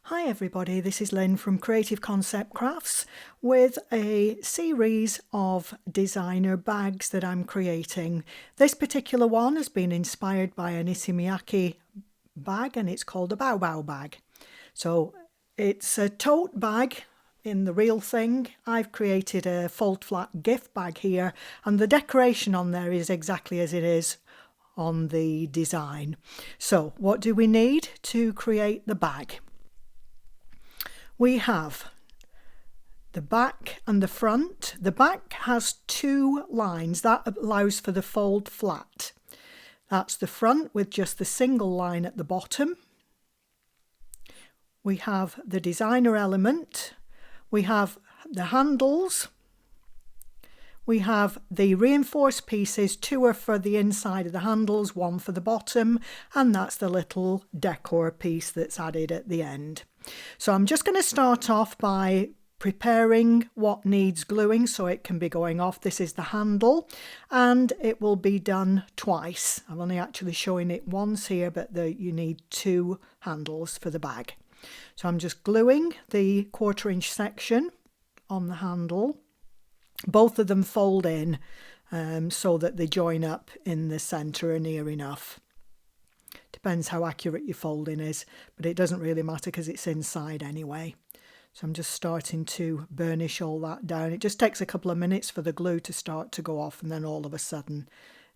Hi everybody, this is Lynn from Creative Concept Crafts with a series of designer bags that I'm creating. This particular one has been inspired by an Issey bag and it's called a Bow Bow bag. So it's a tote bag in the real thing. I've created a fold flat gift bag here and the decoration on there is exactly as it is on the design. So what do we need to create the bag? We have the back and the front. The back has two lines. That allows for the fold flat. That's the front with just the single line at the bottom. We have the designer element. We have the handles. We have the reinforced pieces. Two are for the inside of the handles, one for the bottom, and that's the little decor piece that's added at the end. So I'm just going to start off by preparing what needs gluing so it can be going off. This is the handle and it will be done twice. I'm only actually showing it once here, but you need two handles for the bag. So I'm just gluing the 1/4 inch section on the handle. Both of them fold in so that they join up in the centre or near enough. Depends how accurate your folding is, but it doesn't really matter because it's inside anyway. So I'm just starting to burnish all that down. It just takes a couple of minutes for the glue to start to go off and then all of a sudden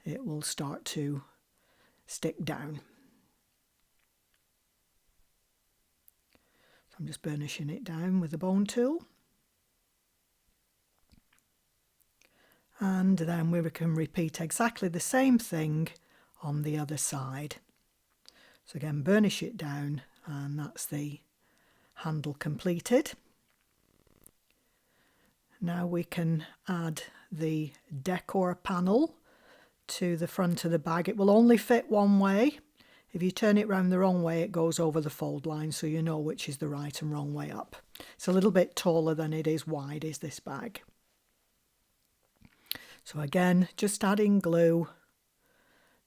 it will start to stick down. So I'm just burnishing it down with a bone tool. And then we can repeat exactly the same thing on the other side. So again, burnish it down and that's the handle completed. Now we can add the decor panel to the front of the bag. It will only fit one way. If you turn it round the wrong way, it goes over the fold line, so you know which is the right and wrong way up. It's a little bit taller than it is wide, is this bag. So again, just adding glue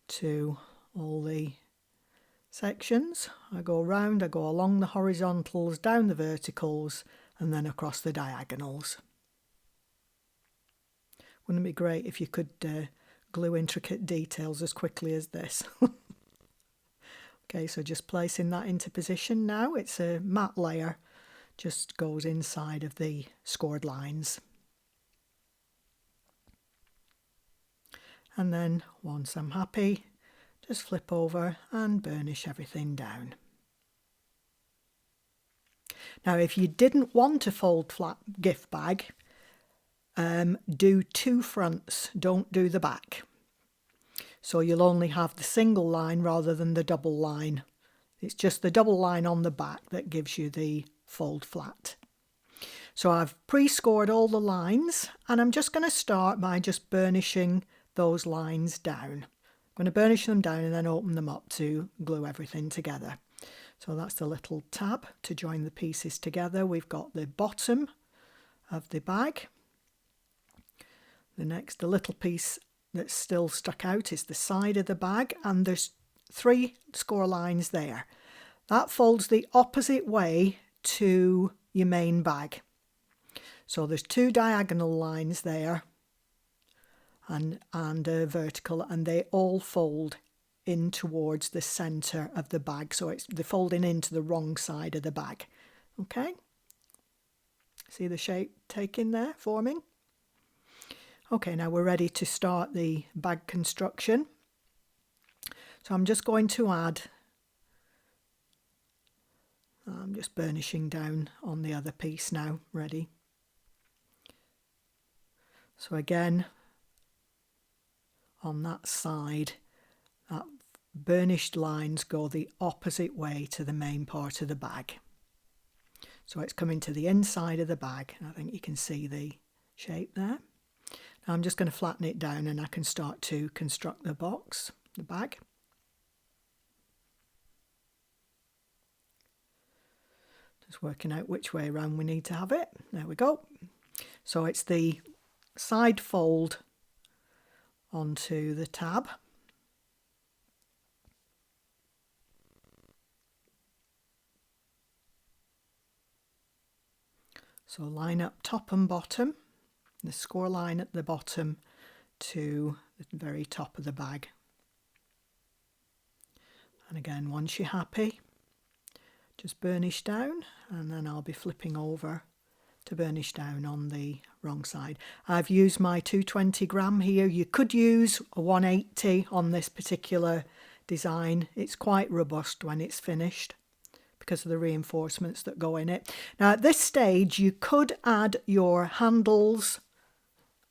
to all the sections. I go round, I go along the horizontals, down the verticals, and then across the diagonals. Wouldn't it be great if you could glue intricate details as quickly as this? Okay, so just placing that into position now. It's a matte layer, just goes inside of the scored lines. And then once I'm happy, just flip over and burnish everything down. Now, if you didn't want a fold flat gift bag, do two fronts, don't do the back. So you'll only have the single line rather than the double line. It's just the double line on the back that gives you the fold flat. So I've pre-scored all the lines and I'm just going to start by just burnishing those lines down. I'm going to burnish them down and then open them up to glue everything together. So that's the little tab to join the pieces together. We've got the bottom of the bag. The little piece that's still stuck out is the side of the bag, and there's 3 score lines there. That folds the opposite way to your main bag. So there's 2 diagonal lines there and a vertical, and they all fold in towards the centre of the bag. So they're folding into the wrong side of the bag. Okay? See the shape taking there, forming? Okay, now we're ready to start the bag construction. So I'm just going to add, I'm just burnishing down on the other piece now, ready. So again, on that side, that burnished lines go the opposite way to the main part of the bag. So it's coming to the inside of the bag. I think you can see the shape there. Now I'm just going to flatten it down and I can start to construct the box, the bag. Just working out which way around we need to have it. There we go. So it's the side fold onto the tab. So line up top and bottom, the score line at the bottom to the very top of the bag. And again, once you're happy, just burnish down, and then I'll be flipping over to burnish down on the wrong side. I've used my 220 gram here. You could use a 180 on this particular design. It's quite robust when it's finished because of the reinforcements that go in it. Now at this stage you could add your handles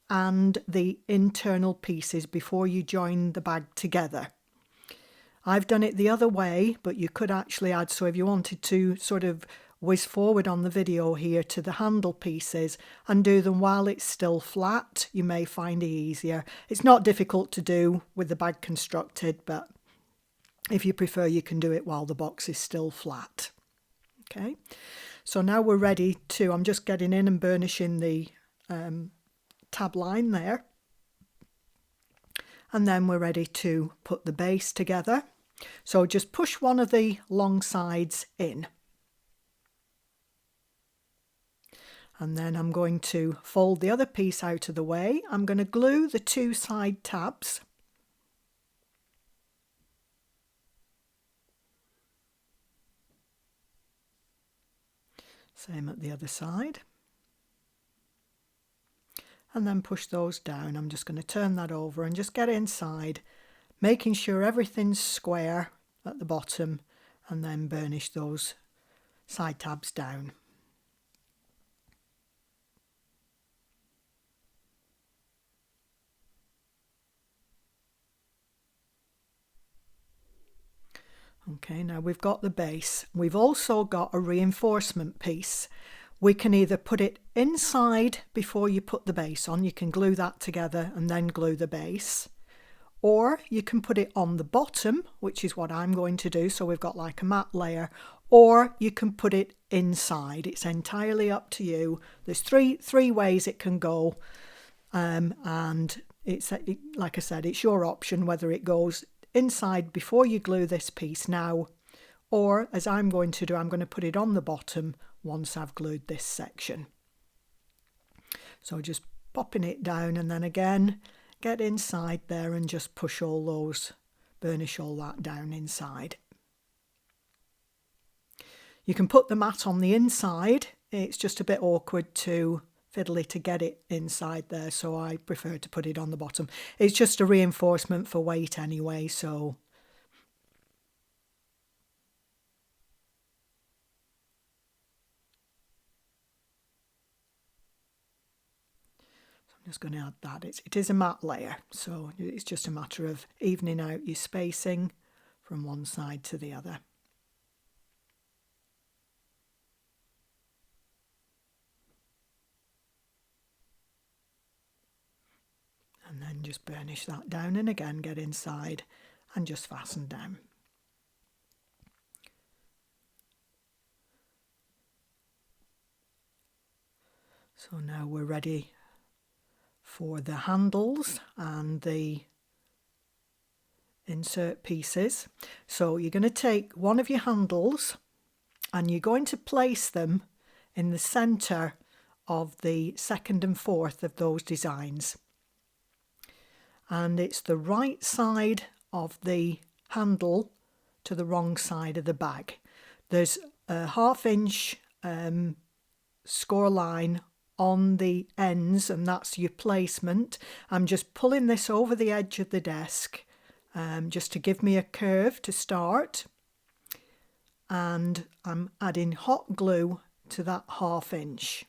and the internal pieces before you join the bag together. I've done it the other way, but you could actually add, so if you wanted to sort of whiz forward on the video here to the handle pieces and do them while it's still flat, you may find it easier. It's not difficult to do with the bag constructed, but if you prefer, you can do it while the box is still flat. Okay, so now we're ready to, I'm just getting in and burnishing the tab line there. And then we're ready to put the base together. So just push one of the long sides in. And then I'm going to fold the other piece out of the way. I'm going to glue the two side tabs. Same at the other side. And then push those down. I'm just going to turn that over and just get inside, making sure everything's square at the bottom, and then burnish those side tabs down. Okay, now we've got the base. We've also got a reinforcement piece. We can either put it inside before you put the base on, you can glue that together and then glue the base, or you can put it on the bottom, which is what I'm going to do, so we've got like a matte layer, or you can put it inside. It's entirely up to you. There's three ways it can go, and it's, like I said, it's your option whether it goes inside before you glue this piece now, or as I'm going to do, I'm going to put it on the bottom once I've glued this section. So just popping it down, and then again get inside there and just push all those, burnish all that down inside. You can put the mat on the inside. It's just a bit awkward to fiddly to get it inside there, so I prefer to put it on the bottom. It's just a reinforcement for weight anyway, so I'm just going to add that. It is a matte layer, so it's just a matter of evening out your spacing from one side to the other. And then just burnish that down, and again get inside and just fasten down. So now we're ready for the handles and the insert pieces. So you're going to take one of your handles and you're going to place them in the centre of the second and fourth of those designs. And it's the right side of the handle to the wrong side of the bag. There's a 1/2 inch score line on the ends, and that's your placement. I'm just pulling this over the edge of the desk just to give me a curve to start, and I'm adding hot glue to that 1/2 inch.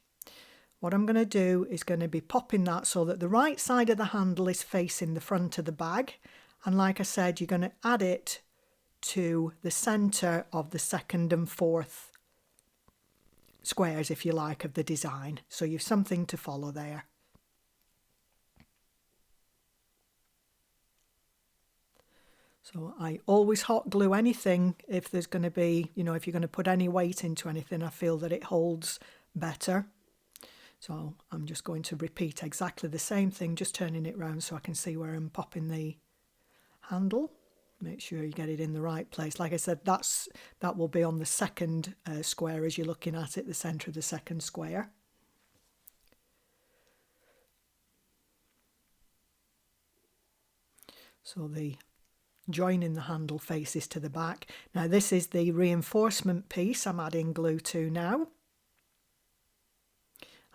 What I'm going to do is going to be popping that so that the right side of the handle is facing the front of the bag, and like I said, you're going to add it to the centre of the second and fourth squares, if you like, of the design, so you've something to follow there. So I always hot glue anything if there's going to be, if you're going to put any weight into anything, I feel that it holds better. So I'm just going to repeat exactly the same thing, just turning it round so I can see where I'm popping the handle. Make sure you get it in the right place. Like I said, that will be on the second square as you're looking at it, the centre of the second square. So the joining the handle faces to the back. Now this is the reinforcement piece I'm adding glue to now.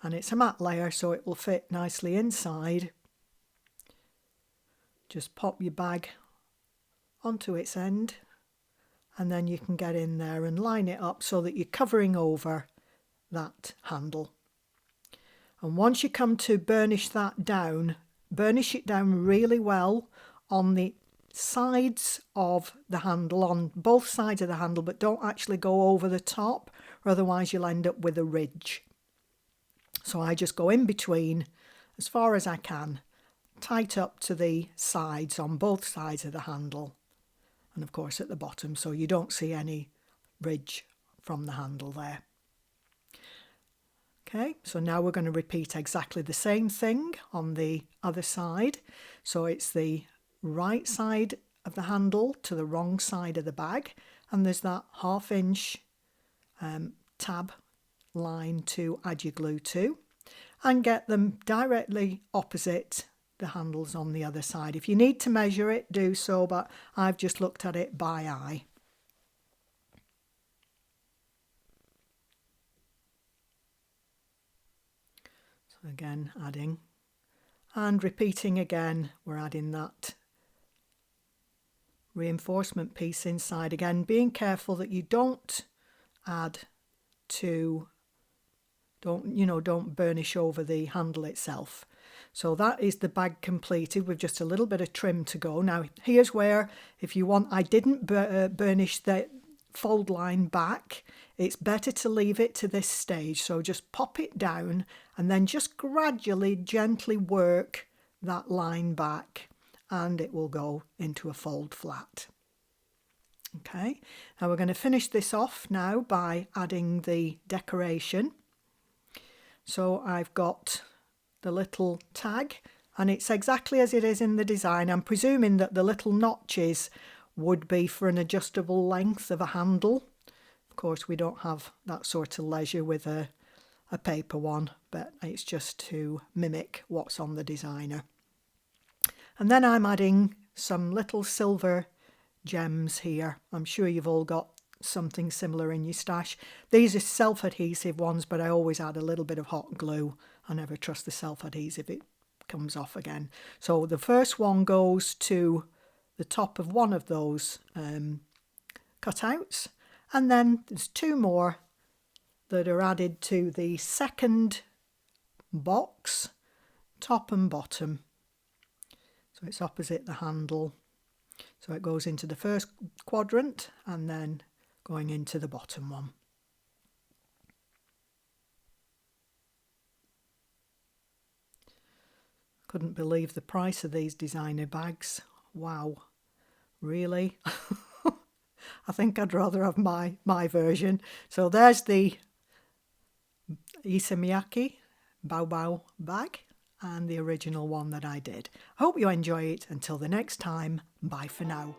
And it's a matte layer, so it will fit nicely inside. Just pop your bag onto its end, and then you can get in there and line it up so that you're covering over that handle. And once you come to burnish that down, burnish it down really well on the sides of the handle, on both sides of the handle, but don't actually go over the top, or otherwise you'll end up with a ridge. So I just go in between as far as I can, tight up to the sides on both sides of the handle, and of course at the bottom, so you don't see any ridge from the handle there. Okay, so now we're going to repeat exactly the same thing on the other side. So it's the right side of the handle to the wrong side of the bag, and there's that 1/2 inch tab line to add your glue to, and get them directly opposite the handles on the other side. If you need to measure it, do so, but I've just looked at it by eye. So again, adding and repeating again, we're adding that reinforcement piece inside again, being careful that you don't add to, don't burnish over the handle itself. So that is the bag completed with just a little bit of trim to go. Now here's where, if you want, I didn't burnish the fold line back. It's better to leave it to this stage. So just pop it down and then just gradually, gently work that line back, and it will go into a fold flat. Okay, now we're going to finish this off now by adding the decoration. So I've got the little tag, and it's exactly as it is in the design. I'm presuming that the little notches would be for an adjustable length of a handle. Of course, we don't have that sort of leisure with a paper one, but it's just to mimic what's on the designer. And then I'm adding some little silver gems here. I'm sure you've all got something similar in your stash. These are self-adhesive ones, but I always add a little bit of hot glue. I never trust the self-adhesive, it comes off again. So the first one goes to the top of one of those cutouts, and then there's 2 more that are added to the second box, top and bottom. So it's opposite the handle. So it goes into the first quadrant and then going into the bottom one. Couldn't believe the price of these designer bags. Wow, really? I think I'd rather have my version. So there's the Issa Miyake Bao Bao bag, and the original one that I did. I hope you enjoy it. Until the next time, bye for now.